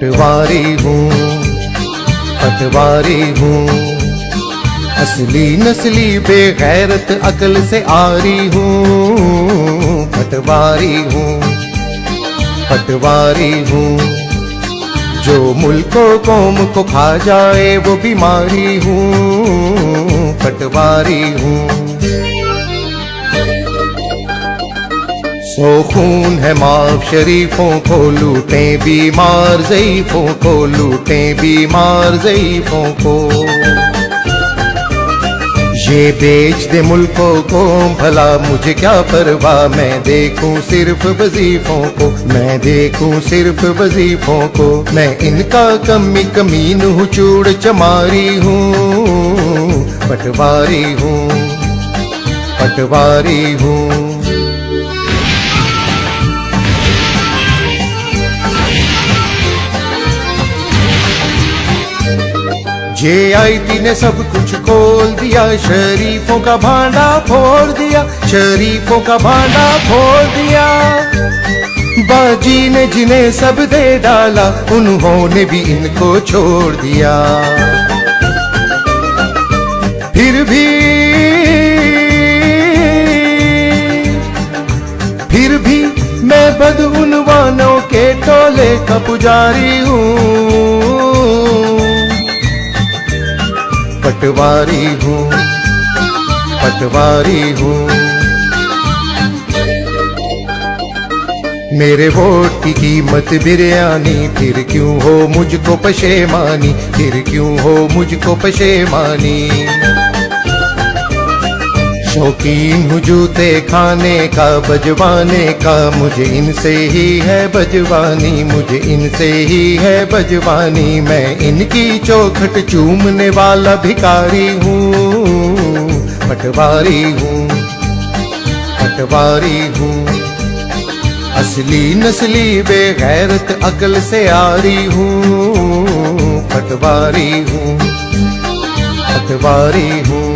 पटवारी हूँ, पटवारी हूँ, असली नस्ली बेगैरत अकल से आरी हूँ। पटवारी हूँ, पटवारी हूँ, जो मुल्को कौम को खा जाए वो बीमारी हूँ। पटवारी हूँ। सो खून है माफ शरीफों को लूटें बीमार ज़ईफ़ों को, लूटें बीमार ज़ईफ़ों को। ये बेच दे मुल्कों को भला मुझे क्या परवाह, मैं देखूं सिर्फ वजीफों को, मैं देखूं सिर्फ वजीफों को। मैं इनका कमी कमीन हूँ, चूड़ चमारी हूँ। पटवारी हूँ, पटवारी हूँ। JIT ने सब कुछ खोल दिया, शरीफों का भांडा फोड़ दिया, शरीफों का भांडा फोड़ दिया। बाजी ने जिन्हें सब दे डाला, उन्होंने भी इनको छोड़ दिया। फिर भी मैं बदउनवानों के टोले का पुजारी हूँ। पटवारी हूँ, पटवारी हूँ। मेरे वोट की कीमत बिरयानी, फिर क्यों हो मुझको पशेमानी, फिर क्यों हो मुझको पशेमानी। शौकीन हूँ जूते खाने का, बजवाने का, मुझे इनसे ही है बजवानी, मुझे इनसे ही है बजवानी। मैं इनकी चौखट चूमने वाला भिखारी हूँ। पटवारी हूँ, पटवारी हूँ, असली नस्ली बेगैरत अकल से आरी हूँ। पटवारी हूँ, पटवारी हूँ।